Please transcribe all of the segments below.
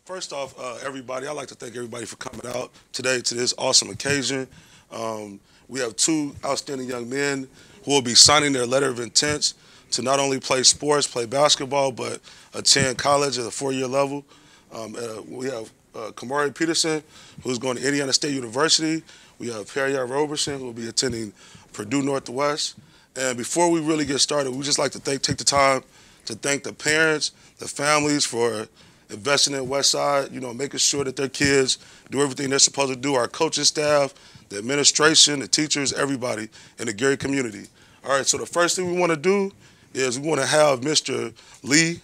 First off, everybody, I'd like to thank everybody for coming out today to this awesome occasion. We have two outstanding young men who will be signing their letter of intent to not only play sports, play basketball, but attend college at a four-year level. We have Kamari Peterson, who's going to Indiana State University. We have Perry Roberson, who will be attending Purdue Northwest. And before we really get started, we just like to take the time to thank the parents, the families for investing in Westside, making sure that their kids do everything they're supposed to do, our coaching staff, the administration, the teachers, everybody in the Gary community. All right, so the first thing we want to do is we want to have Mr. Lee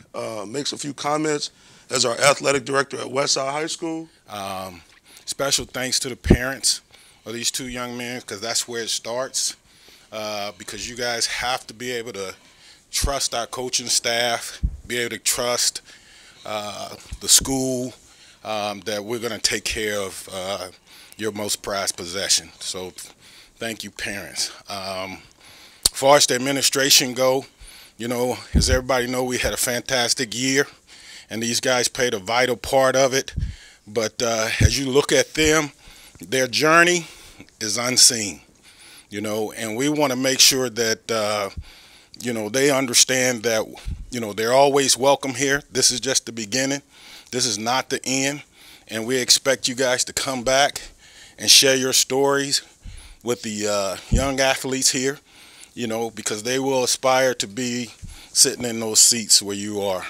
make a few comments as our athletic director at Westside High School. Special thanks to the parents of these two young men, because that's where it starts, because you guys have to be able to trust our coaching staff, be able to trust the school, that we're going to take care of your most prized possession. So thank you, parents. As far as the administration go, as everybody know, we had a fantastic year, and these guys played a vital part of it. But as you look at them, their journey is unseen, and we want to make sure that they understand that, they're always welcome here. This is just the beginning. This is not the end. And we expect you guys to come back and share your stories with the young athletes here, because they will aspire to be sitting in those seats where you are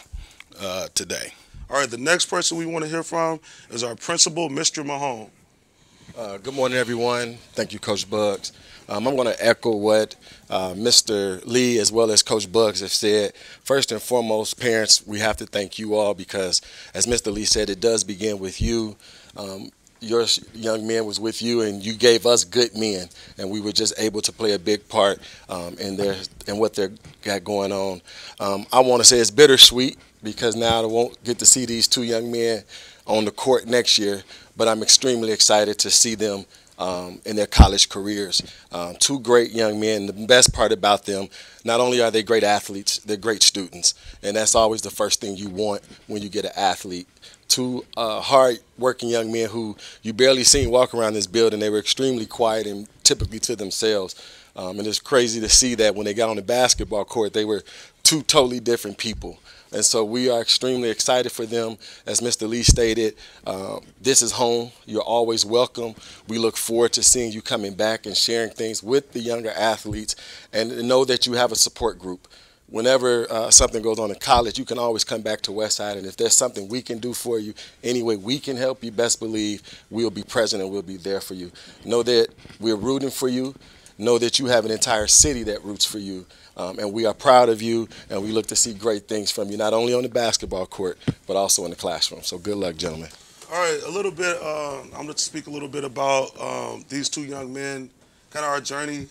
today. All right, the next person we want to hear from is our principal, Mr. Mahone. Good morning, everyone. Thank you, Coach Bugs. I'm going to echo what Mr. Lee as well as Coach Bugs have said. First and foremost, parents, we have to thank you all because, as Mr. Lee said, it does begin with you. Your young man was with you, and you gave us good men, and we were just able to play a big part in what they got going on. I want to say it's bittersweet because now I won't get to see these two young men on the court next year, but I'm extremely excited to see them in their college careers. Two great young men. The best part about them, not only are they great athletes, they're great students, and that's always the first thing you want when you get an athlete. Two hard-working young men who you barely seen walk around this building. They were extremely quiet and typically to themselves. And it's crazy to see that when they got on the basketball court, they were two totally different people. And so we are extremely excited for them. As Mr. Lee stated, this is home. You're always welcome. We look forward to seeing you coming back and sharing things with the younger athletes, and know that you have a support group. Whenever something goes on in college, you can always come back to Westside, and if there's something we can do for you, any way we can help you, best believe we'll be present and we'll be there for you. Know that we're rooting for you. Know that you have an entire city that roots for you, and we are proud of you, and we look to see great things from you, not only on the basketball court, but also in the classroom. So good luck, gentlemen. All right, a little bit, I'm going to speak a little bit about these two young men, kind of our journey.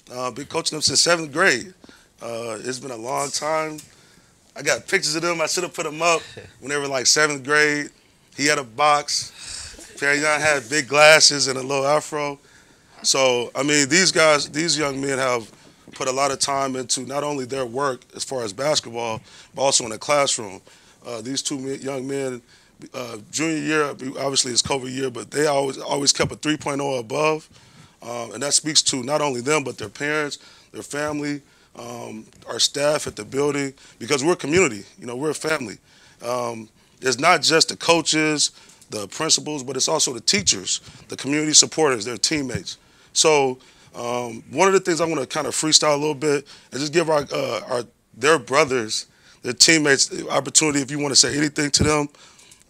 Been coaching them since 7th grade. It's been a long time. I got pictures of them. I should have put them up when they were like 7th grade. He had a box. Perry Young had big glasses and a little afro. So, I mean, these young men have put a lot of time into not only their work as far as basketball, but also in the classroom. These two young men, junior year, obviously it's COVID year, but they always kept a 3.0 or above. And that speaks to not only them, but their parents, their family, our staff at the building, because we're a community, we're a family. It's not just the coaches, the principals, but it's also the teachers, the community supporters, their teammates. So one of the things I want to kind of freestyle a little bit is just give their brothers, their teammates, the opportunity if you want to say anything to them,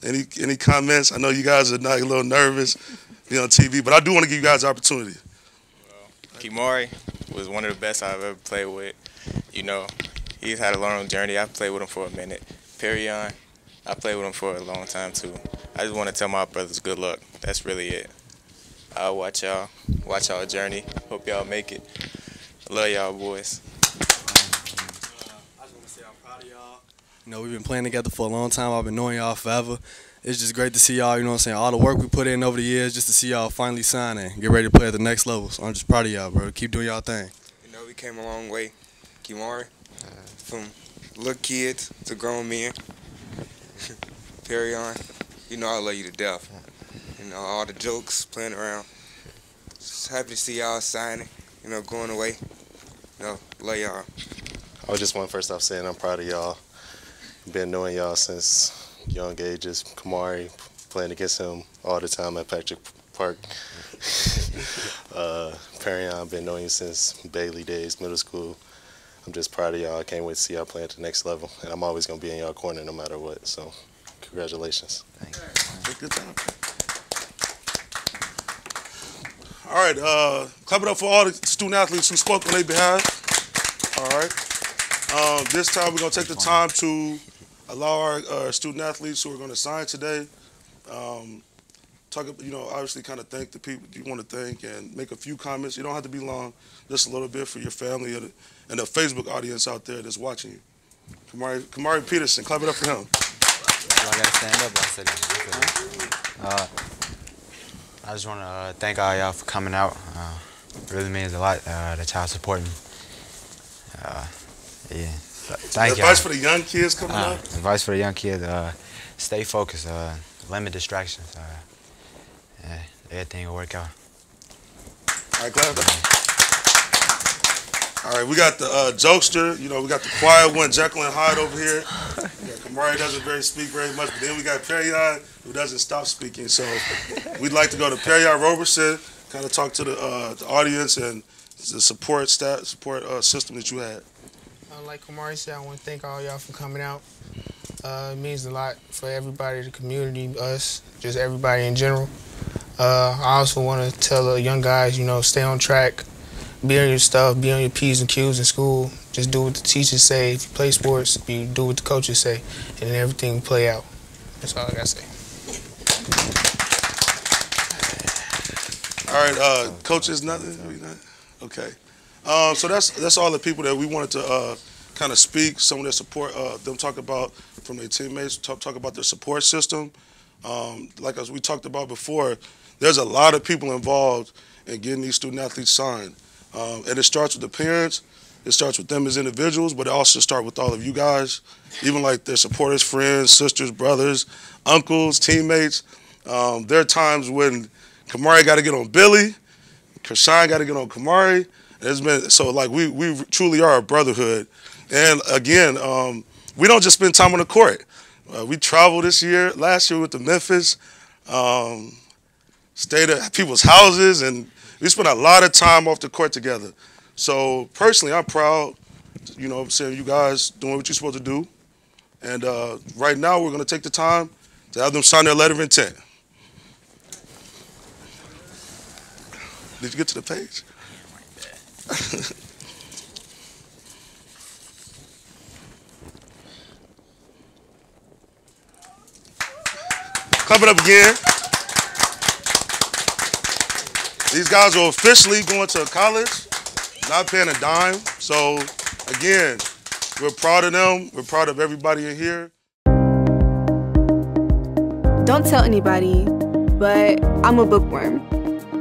any comments. I know you guys are not a little nervous being on TV, but I do want to give you guys the opportunity. Kimari was one of the best I've ever played with. He's had a long journey. I've played with him for a minute. Perion, I played with him for a long time too. I just want to tell my brothers good luck. That's really it. I'll watch y'all journey. Hope y'all make it. Love y'all, boys. I just want to say I'm proud of y'all. We've been playing together for a long time. I've been knowing y'all forever. It's just great to see y'all, all the work we put in over the years, just to see y'all finally sign and get ready to play at the next level. So I'm just proud of y'all, bro. Keep doing y'all thing. We came a long way, Kimari, from little kids to grown men. Perry on. you know I love you to death. You know, all the jokes, playing around. Just happy to see y'all signing, you know, going away. You know, love y'all. I just want first off saying I'm proud of y'all. Been knowing y'all since young ages. Kamari, playing against him all the time at Patrick Park. Perion, been knowing you since Bailey days, middle school. I'm just proud of y'all. I can't wait to see y'all play at the next level. And I'm always going to be in y'all corner no matter what. So, congratulations. Thanks. Good time. All right, clap it up for all the student athletes who spoke on their behalf. All right. This time we're going to take the time to allow our student athletes who are going to sign today. Obviously kind of thank the people you want to thank and make a few comments. You don't have to be long, just a little bit for your family and the Facebook audience out there that's watching you. Kamari Peterson, clap it up for him. I got to stand up. I just want to thank all y'all for coming out. It really means a lot that y'all supporting me. Yeah. Thank y'all. Advice for the young kids coming out? Advice for the young kids, stay focused, limit distractions. Everything will work out. All right, clap. All right, we got the jokester, we got the quiet one, Jekyll and Hyde over here. Kamari doesn't speak very much, but then we got Perion, who doesn't stop speaking. So we'd like to go to Perion Roberson, kind of talk to the audience and the support system that you had. Like Kamari said, I want to thank all y'all for coming out. It means a lot for everybody, the community, us, just everybody in general. I also want to tell the young guys, stay on track, be on your stuff, be on your P's and Q's in school. Just do what the teachers say. If you play sports, you do what the coaches say, and then everything will play out. That's all I got to say. All right, coaches, nothing? Okay. So that's all the people that we wanted to kind of speak, some of their support, them talk about from their teammates, talk about their support system. Like as we talked about before, there's a lot of people involved in getting these student athletes signed. And it starts with the parents, it starts with them as individuals, but it also starts with all of you guys, even like their supporters, friends, sisters, brothers, uncles, teammates. There are times when Kamari got to get on Billy, Krishan got to get on Kamari. It's been so like we truly are a brotherhood. And again, we don't just spend time on the court. We traveled last year with the Memphis, stayed at people's houses, and we spent a lot of time off the court together. So personally, I'm proud, saying you guys doing what you're supposed to do. And right now, we're going to take the time to have them sign their letter of intent. Did you get to the page? Clap it up again. These guys are officially going to college, not paying a dime. So, again, we're proud of them. We're proud of everybody in here. Don't tell anybody, but I'm a bookworm.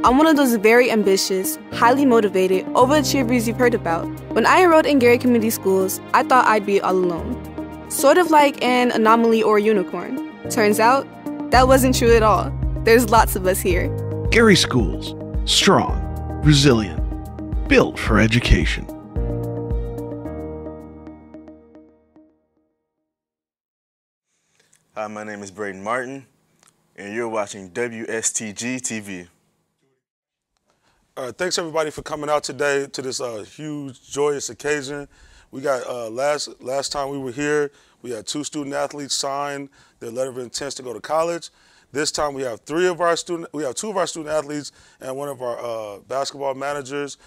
I'm one of those very ambitious, highly motivated, overachievers you've heard about. When I enrolled in Gary Community Schools, I thought I'd be all alone. Sort of like an anomaly or a unicorn. Turns out, that wasn't true at all. There's lots of us here. Gary Schools. Strong, resilient, built for education. Hi, my name is Braden Martin, and you're watching WSTG-TV. Thanks everybody for coming out today to this huge, joyous occasion. We got last time we were here, we had 2 student athletes sign their letter of intent to go to college. This time we have 2 of our student athletes and one of our basketball managers.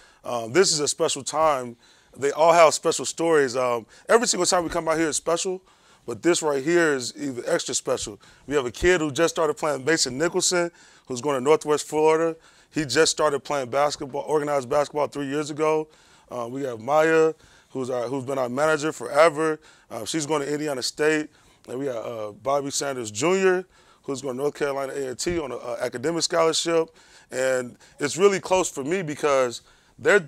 This is a special time. They all have special stories. Every single time we come out here is special, but this right here is even extra special. We have a kid who just started playing, Mason Nicholson, who's going to Northwest Florida. He just started playing basketball, organized basketball 3 years ago. We have Maya, who's been our manager forever. She's going to Indiana State. And we have Bobby Sanders Jr., who's going to North Carolina A&T on an academic scholarship. And it's really close for me because those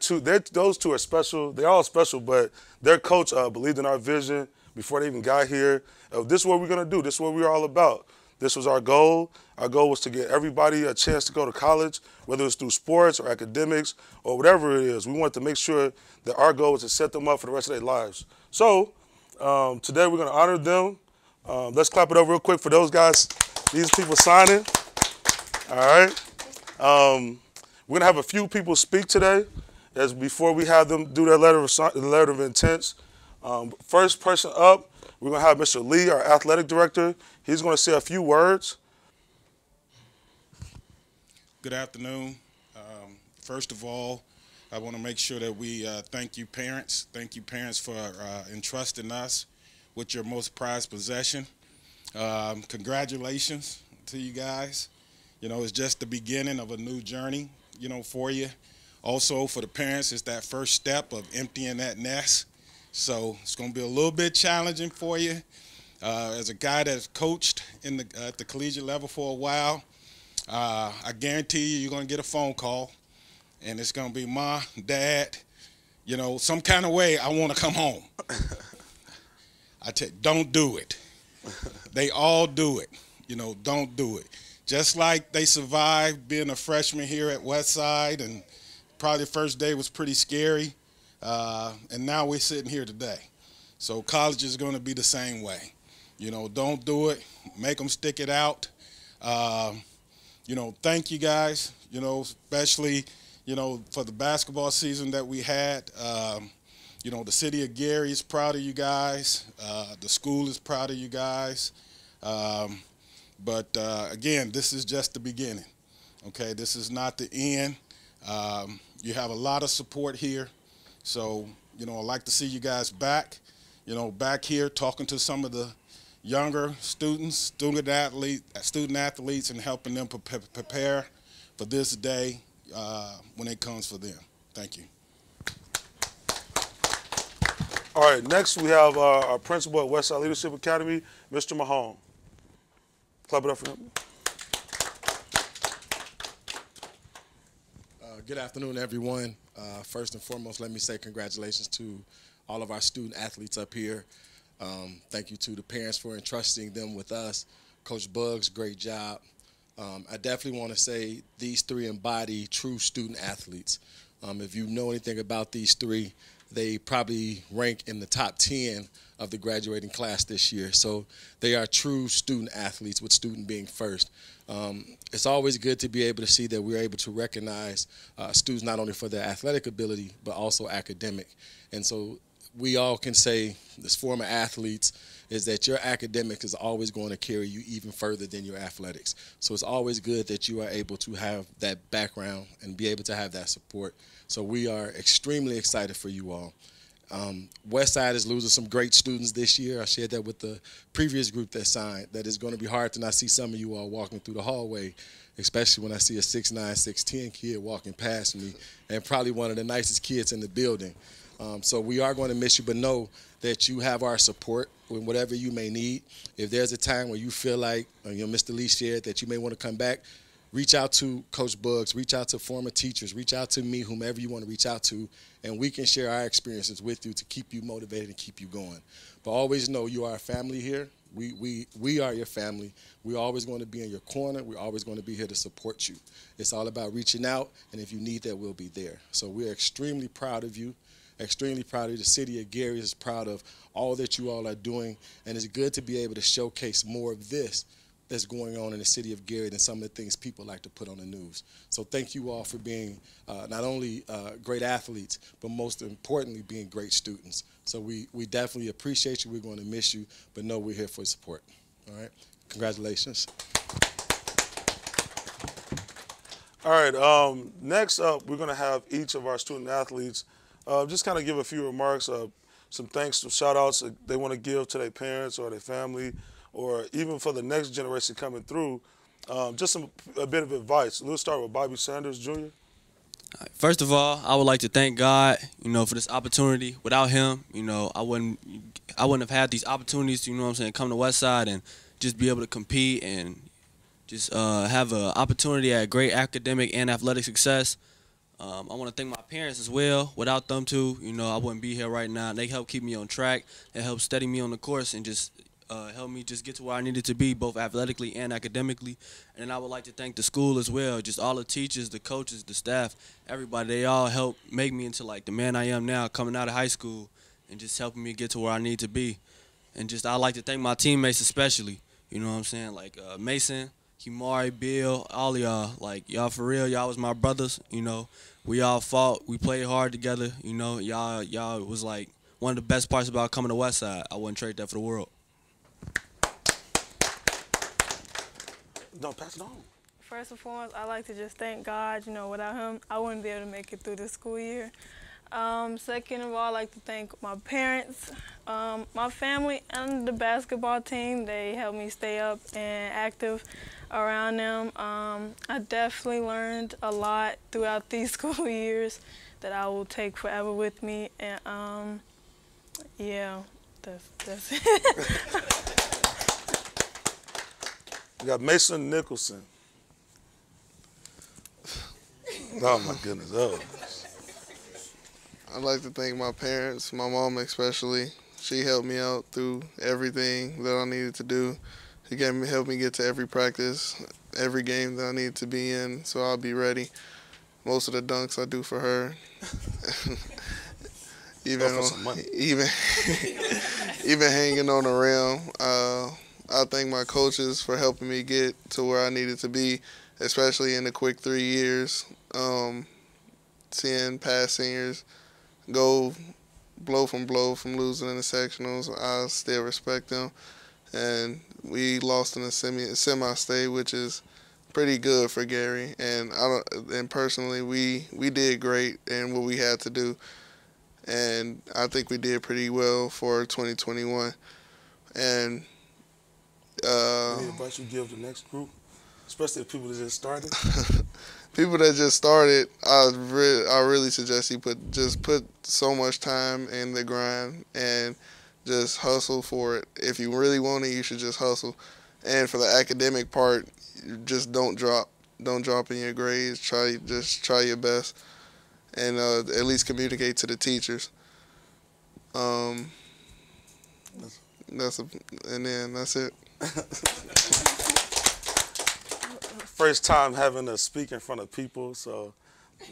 two are special. They're all special, but their coach believed in our vision before they even got here. This is what we're going to do. This is what we're all about. This was our goal. Our goal was to get everybody a chance to go to college, whether it's through sports or academics or whatever it is. We wanted to make sure that our goal was to set them up for the rest of their lives. So today we're going to honor them. Let's clap it up real quick for those guys, these people signing. All right. We're going to have a few people speak today as before we have them do their letter of intent. First person up, we're going to have Mr. Lee, our athletic director. He's going to say a few words. Good afternoon. First of all, I want to make sure that we thank you parents. Thank you parents for entrusting us with your most prized possession. Congratulations to you guys. You know, it's just the beginning of a new journey, you know, for you. Also for the parents, it's that first step of emptying that nest. So it's going to be a little bit challenging for you. As a guy that's coached at the collegiate level for a while, I guarantee you're going to get a phone call, and it's going to be, Ma, Dad, you know, some kind of way I want to come home. I tell you, don't do it. They all do it. You know, don't do it. Just like they survived being a freshman here at Westside, and probably the first day was pretty scary, and now we're sitting here today. So college is going to be the same way. You know, don't do it. Make them stick it out. You know, thank you guys, you know, especially, you know, for the basketball season that we had. You know, the city of Gary is proud of you guys. The school is proud of you guys. But again, this is just the beginning, okay? This is not the end. You have a lot of support here. So, you know, I'd like to see you guys back, you know, back here talking to some of the younger students, student athletes, and helping them prepare for this day when it comes for them. Thank you. All right, next we have our principal at Westside Leadership Academy, Mr. Mahone. Clap it up for him. Good afternoon, everyone. First and foremost, let me say congratulations to all of our student athletes up here. Thank you to the parents for entrusting them with us. Coach Bugs, great job. I definitely want to say these three embody true student athletes. If you know anything about these three, they probably rank in the top 10 of the graduating class this year. So they are true student athletes, with student being first. It's always good to be able to see that we're able to recognize students not only for their athletic ability, but also academic. And so we all can say, as former athletes, is that your academics is always going to carry you even further than your athletics. So it's always good that you are able to have that background and be able to have that support. So we are extremely excited for you all. Westside is losing some great students this year. I shared that with the previous group that signed, that it's going to be hard to not see some of you all walking through the hallway, especially when I see a 6'9", 6'10" kid walking past me, and probably one of the nicest kids in the building. So we are going to miss you, but know that you have our support with whatever you may need. If there's a time where you feel like, you know, Mr. Lee shared that you may want to come back, reach out to Coach Bugs, reach out to former teachers, reach out to me, whomever you want to reach out to, and we can share our experiences with you to keep you motivated and keep you going. But always know you are a family here. We are your family. We're always going to be in your corner. We're always going to be here to support you. It's all about reaching out, and if you need that, we'll be there. So we're extremely proud of you. Extremely proud of you. The city of Gary is proud of all that you all are doing, and it's good to be able to showcase more of this that's going on in the city of Gary than some of the things people like to put on the news. So thank you all for being not only great athletes, but most importantly, being great students. So we definitely appreciate you. We're going to miss you, but know we're here for support. All right? Congratulations. All right, next up, we're going to have each of our student athletes just kind of give a few remarks, some thanks, some shout-outs they want to give to their parents or their family, or even for the next generation coming through. Just a bit of advice. Let's start with Bobby Sanders, Jr. First of all, I would like to thank God, you know, for this opportunity. Without him, you know, I wouldn't have had these opportunities, you know what I'm saying, come to Westside and just be able to compete and just have an opportunity at great academic and athletic success. I want to thank my parents as well. Without them too, you know, I wouldn't be here right now. They help keep me on track. They help steady me on the course and just helped me just get to where I needed to be, both athletically and academically. And I would like to thank the school as well, just all the teachers, the coaches, the staff, everybody. They all helped make me into like the man I am now, coming out of high school, and just helping me get to where I need to be. And just I like to thank my teammates especially. You know what I'm saying? Like Mason, Kimari, Bill, all of y'all. Like y'all for real, y'all was my brothers. You know, we all fought, we played hard together. You know, y'all was like one of the best parts about coming to Westside. I wouldn't trade that for the world. Don't pass it on. First and foremost, I like to just thank God. You know, without him, I wouldn't be able to make it through the school year. Second of all, I like to thank my parents, my family, and the basketball team. They helped me stay up and active around them. I definitely learned a lot throughout these school years that I will take forever with me. And yeah, that's it. We got Mason Nicholson. Oh my goodness. Oh. I'd like to thank my parents, my mom especially. She helped me out through everything that I needed to do. She helped me get to every practice, every game that I needed to be in, so I'll be ready. Most of the dunks I do for her. even hanging on the rim. I thank my coaches for helping me get to where I needed to be, especially in the quick 3 years. Seeing past seniors go blow from losing in the sectionals, I still respect them. And we lost in the semi-state, which is pretty good for Gary. And personally, we did great in what we had to do. And I think we did pretty well for 2021. And any advice you give the next group, especially the people that just started? People that just started, I really suggest you put so much time in the grind and just hustle for it. If you really want it, you should just hustle. And for the academic part, just don't drop in your grades. Just try your best, and at least communicate to the teachers. That's it. First time having to speak in front of people, so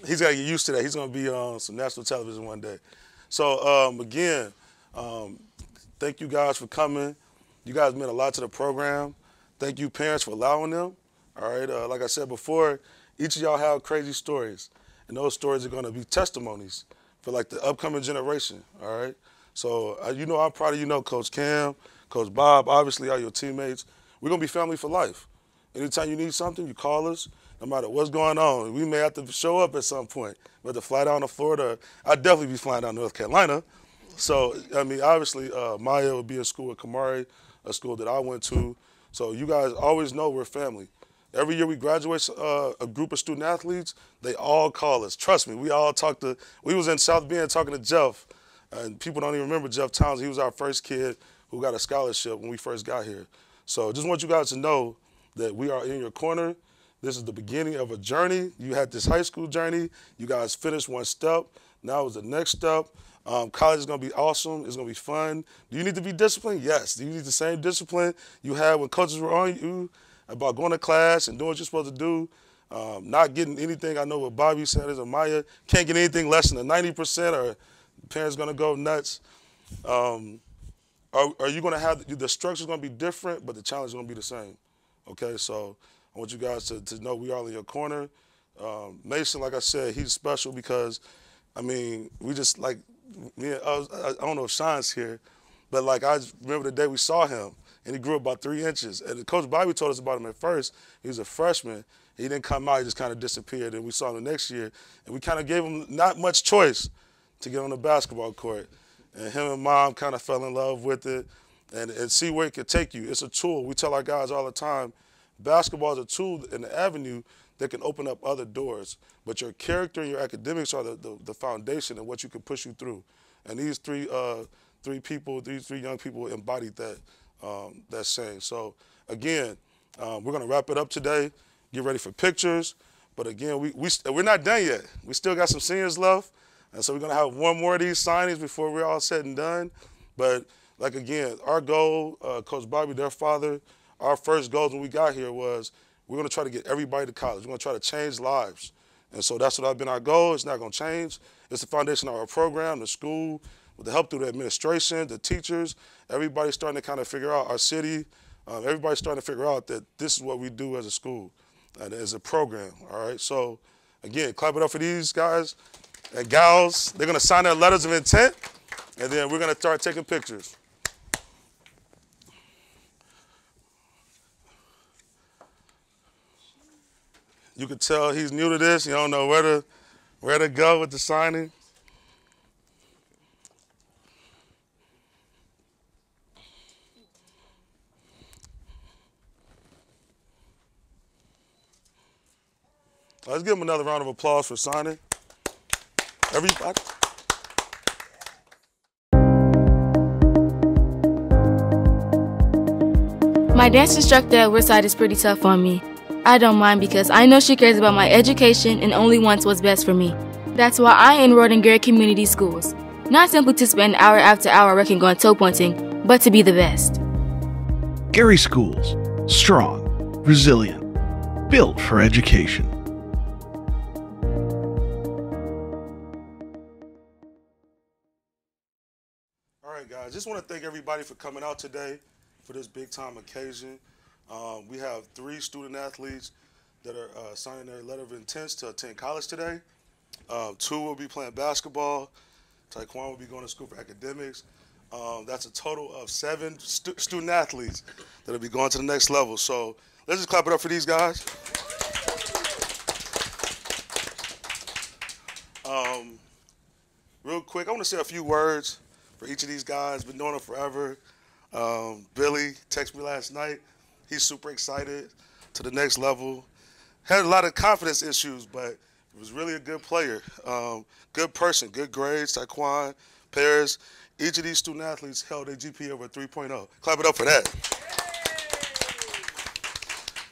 he's got to get used to that. He's going to be on some national television one day. So again, thank you guys for coming. You guys meant a lot to the program. Thank you, parents, for allowing them. All right, like I said before, each of y'all have crazy stories, and those stories are going to be testimonies for like the upcoming generation. All right, so you know I'm proud of you. Know Coach Cam, Coach Bob, obviously all your teammates. We're going to be family for life. Anytime you need something, you call us, no matter what's going on. We may have to show up at some point, whether fly down to Florida. I'd definitely be flying down to North Carolina. So, I mean, obviously, Maya would be in school at Kamari, a school that I went to. So you guys always know we're family. Every year we graduate a group of student athletes, they all call us. Trust me, we was in South Bend talking to Jeff, and people don't even remember Jeff Townsend. He was our first kid who got a scholarship when we first got here. So just want you guys to know that we are in your corner. This is the beginning of a journey. You had this high school journey. You guys finished one step. Now is the next step. College is going to be awesome. It's going to be fun. Do you need to be disciplined? Yes. Do you need the same discipline you had when coaches were on you about going to class and doing what you're supposed to do? Not getting anything. I know what Bobby said is Maya can't get anything less than a 90%, or parents going to go nuts. Are you going to have the structure's going to be different, but the challenge is going to be the same? Okay, so I want you guys to know we are in your corner. Mason, like I said, he's special because, I mean, we just like, I don't know if Sean's here, but like I remember the day we saw him, and he grew about 3 inches. And Coach Bobby told us about him at first. He was a freshman. He didn't come out. He just kind of disappeared. And we saw him the next year, and we kind of gave him not much choice to get on the basketball court. And him and Mom kind of fell in love with it. And see where it could take you. It's a tool. We tell our guys all the time, basketball is a tool and an avenue that can open up other doors. But your character and your academics are the foundation and what you can push you through. And these three young people embodied that saying. So again, we're gonna wrap it up today. Get ready for pictures. But again, we're not done yet. We still got some seniors left. And so we're gonna have one more of these signings before we're all said and done. But like again, our goal, Coach Bobby, their father, our first goals when we got here was we're going to try to get everybody to college. We're going to try to change lives. And so that's what has been our goal. It's not going to change. It's the foundation of our program, the school, with the help through the administration, the teachers. Everybody's starting to kind of figure out our city. Everybody's starting to figure out that this is what we do as a school and as a program, all right? So, again, clap it up for these guys and gals. They're going to sign their letters of intent, and then we're going to start taking pictures. You can tell he's new to this. You don't know where to go with the signing. Let's give him another round of applause for signing. Everybody. My dance instructor at Woodside is pretty tough on me. I don't mind because I know she cares about my education and only wants what's best for me. That's why I enrolled in Gary Community Schools. Not simply to spend hour after hour working on toe pointing, but to be the best. Gary Schools. Strong, resilient, built for education. All right, guys. Just want to thank everybody for coming out today for this big-time occasion. We have 3 student athletes that are signing their letter of intent to attend college today. 2 will be playing basketball. Taekwon will be going to school for academics. That's a total of 7 student athletes that will be going to the next level. So let's just clap it up for these guys. Real quick, I want to say a few words for each of these guys. Been knowing them forever. Billy texted me last night. He's super excited to the next level. Had a lot of confidence issues, but was really a good player. Good person, good grades. Taekwon, Paris. Each of these student athletes held a GPA over 3.0. Clap it up for that.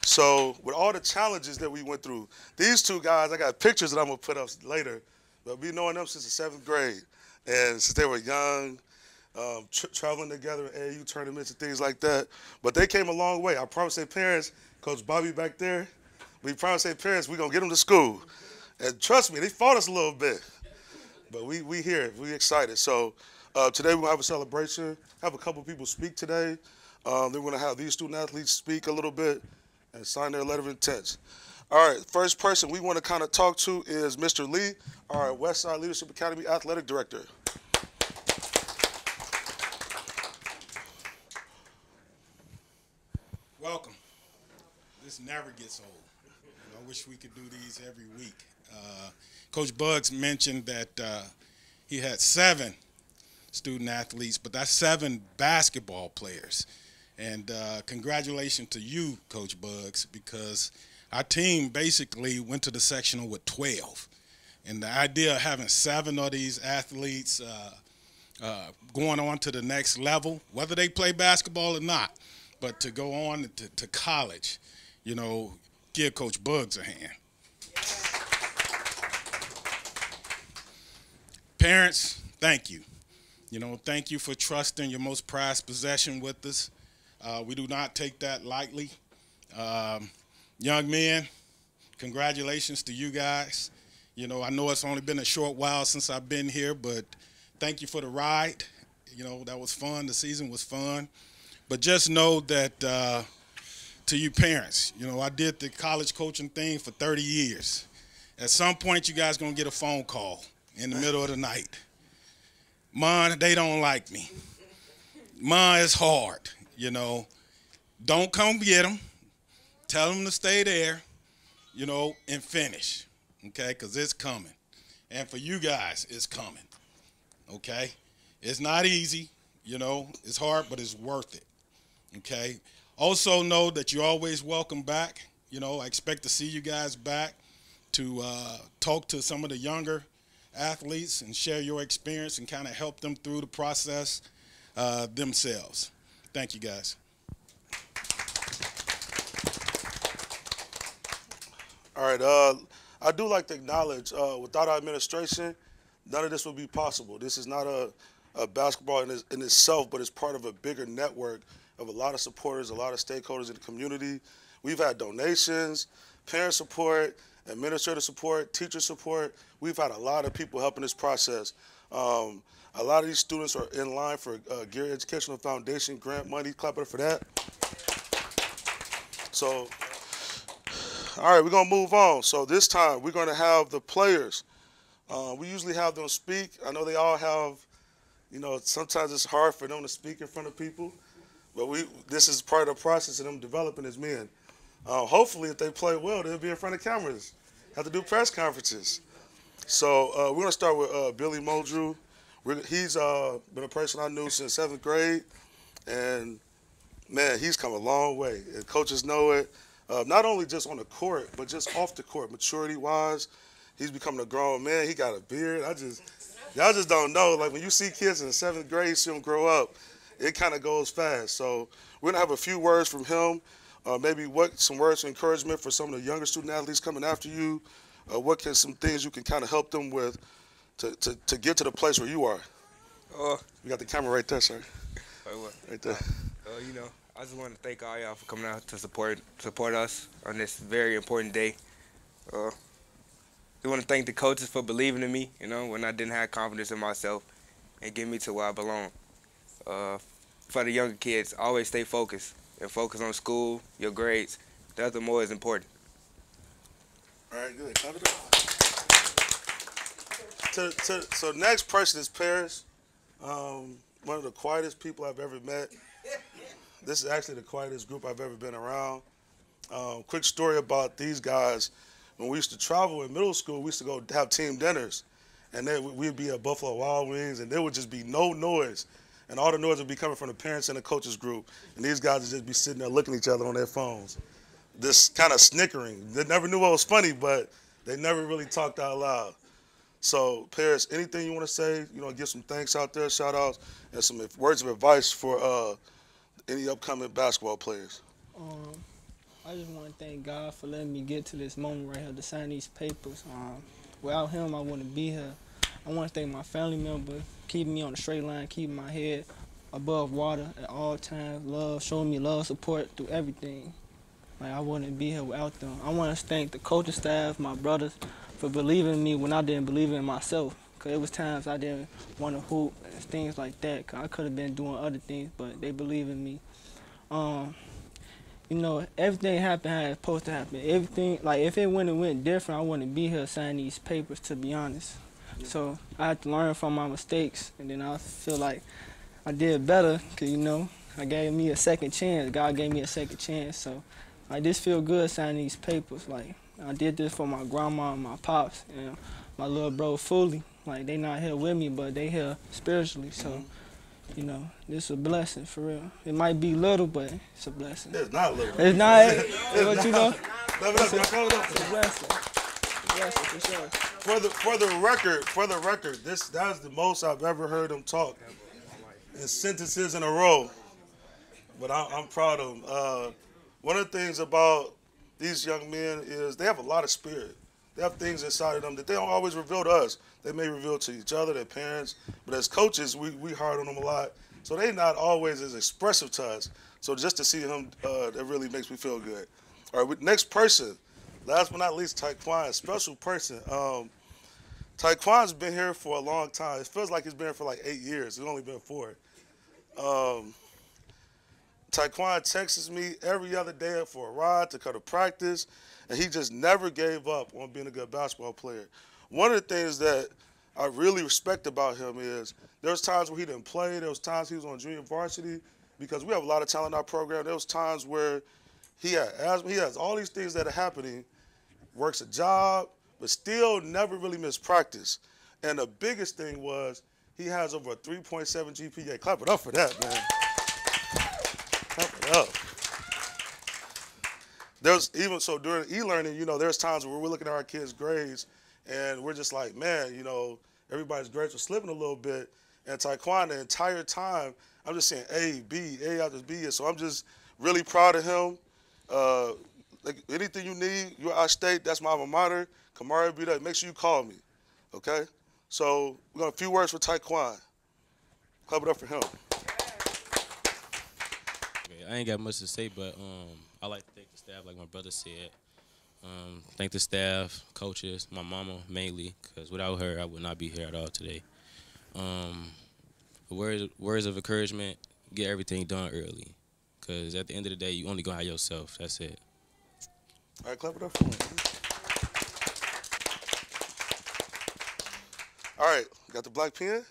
So with all the challenges that we went through, these 2 guys, I got pictures that I'm going to put up later, but we've known them since the 7th grade. And since they were young, traveling together in AAU tournaments and things like that. But they came a long way. I promised their parents, Coach Bobby back there, we promised their parents we're going to get them to school. And trust me, they fought us a little bit. But we here, we excited. So today we're going to have a celebration, have a couple people speak today. Then we're going to have these student athletes speak a little bit and sign their letter of intent. All right, first person we want to kind of talk to is Mr. Lee, our Westside Leadership Academy Athletic Director. Welcome. This never gets old. I wish we could do these every week. Coach Bugs mentioned that he had 7 student athletes, but that's 7 basketball players. And congratulations to you, Coach Bugs, because our team basically went to the sectional with 12. And the idea of having 7 of these athletes going on to the next level, whether they play basketball or not, but to go on to college, you know, give Coach Bugs a hand. Parents, thank you. You know, thank you for trusting your most prized possession with us. We do not take that lightly. Young men, congratulations to you guys. You know, I know it's only been a short while since I've been here, but thank you for the ride. You know, that was fun. The season was fun. But just know that to you parents, you know, I did the college coaching thing for 30 years. At some point, you guys going to get a phone call in the middle of the night. Mom, they don't like me. Mom, it's hard, you know. Don't come get them. Tell them to stay there, you know, and finish, okay, because it's coming. And for you guys, it's coming, okay? It's not easy, you know. It's hard, but it's worth it. Okay. Also know that you're always welcome back. You know, I expect to see you guys back to talk to some of the younger athletes and share your experience and kind of help them through the process themselves. Thank you, guys. All right. I'd like to acknowledge, without our administration, none of this would be possible. This is not a basketball in itself, but it's part of a bigger network of a lot of supporters, a lot of stakeholders in the community. We've had donations, parent support, administrative support, teacher support. We've had a lot of people helping this process. A lot of these students are in line for Gary Educational Foundation grant money. Clap it up for that. So, all right, we're going to move on. So this time we're going to have the players. We usually have them speak. I know they all have, you know, sometimes it's hard for them to speak in front of people, but this is part of the process of them developing as men. Hopefully, if they play well, they'll be in front of cameras, have to do press conferences. So we're going to start with Billy Moldrew. He's been a person I knew since 7th grade, and, man, he's come a long way. And coaches know it, not only just on the court, but just off the court, maturity-wise. He's becoming a grown man. He got a beard. Y'all just don't know. Like, when you see kids in the 7th grade, see them grow up, it kind of goes fast. So we're going to have a few words from him, maybe some words of encouragement for some of the younger student athletes coming after you. Some things you can kind of help them with to get to the place where you are. You got the camera right there, sir. Right there. You know, I just want to thank all y'all for coming out to support us on this very important day. I want to thank the coaches for believing in me, you know, when I didn't have confidence in myself and get me to where I belong. For the younger kids, always stay focused and focus on school, your grades. Nothing more is important. All right, good. So next person is Paris, one of the quietest people I've ever met. This is actually the quietest group I've ever been around. Quick story about these guys. When we used to travel in middle school, we used to go have team dinners. And then we'd be at Buffalo Wild Wings, and there would just be no noise. And all the noise would be coming from the parents and the coaches group. And these guys would just be sitting there looking at each other on their phones. This kind of snickering. They never knew what was funny, but they never really talked out loud. So, Paris, anything you want to say? You know, give some thanks out there, shout-outs, and some words of advice for any upcoming basketball players. I just want to thank God for letting me get to this moment right here to sign these papers. Without him, I wouldn't be here. I want to thank my family members, keeping me on the straight line, keeping my head above water at all times, showing me love, support through everything. Like, I wouldn't be here without them. I want to thank the coaching staff, my brothers, for believing in me when I didn't believe in myself. Because it was times I didn't want to hoop and things like that. Cause I could have been doing other things, but they believe in me. You know, everything happened how it's supposed to happen. Everything, like, if it went different, I wouldn't be here signing these papers, to be honest. So I had to learn from my mistakes, and then I feel like I did better because, you know, I gave me a second chance. God gave me a second chance. So I just feel good signing these papers. Like, I did this for my grandma and my pops and my little bro, Fully. Like, they not here with me, but they here spiritually. So, you know, this is a blessing, for real. It might be little, but it's a blessing. It's not little. It's not. But, you know, it's a blessing. Blessing, for sure. For the record, that is the most I've ever heard him talk in sentences in a row. But I'm proud of him. One of the things about these young men is they have a lot of spirit. They have things inside of them that they don't always reveal to us. They may reveal to each other, their parents, but as coaches, we hard on them a lot. So they're not always as expressive to us. So just to see him, that really makes me feel good. All right, next person, last but not least, Taekwon, special person. Taekwon's been here for a long time. It feels like he's been here for like 8 years. It's only been 4. Taekwon texts me every other day for a ride to come to practice, and he just never gave up on being a good basketball player. One of the things that I really respect about him is there was times where he didn't play. There was times he was on junior varsity because we have a lot of talent in our program. There was times where he had asthma. He has all these things that are happening, works a job, but still never really missed practice. And the biggest thing was he has over a 3.7 GPA. Clap it up for that, man. Clap it up. During e-learning, you know, there's times where we're looking at our kids' grades and we're just like, man, you know, everybody's grades are slipping a little bit. And Taekwon, the entire time, I'm just saying A, B, A after B. So I'm just really proud of him. Like anything you need, you're out of state, that's my alma mater. Kamari will be there. Make sure you call me, okay? So we got a few words for Taekwon. Clap it up for him. Okay, I ain't got much to say, but I like to thank the staff, like my brother said. Thank the staff, coaches, my mama mainly, because without her, I would not be here at all today. Words of encouragement, get everything done early, because at the end of the day, you only gonna have yourself. That's it. All right, clap it up for him. All right, got the black pen?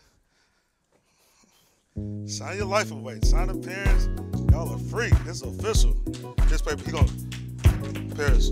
Sign your life away. Sign the parents. Y'all are free. It's official. This paper, he gonna, Paris.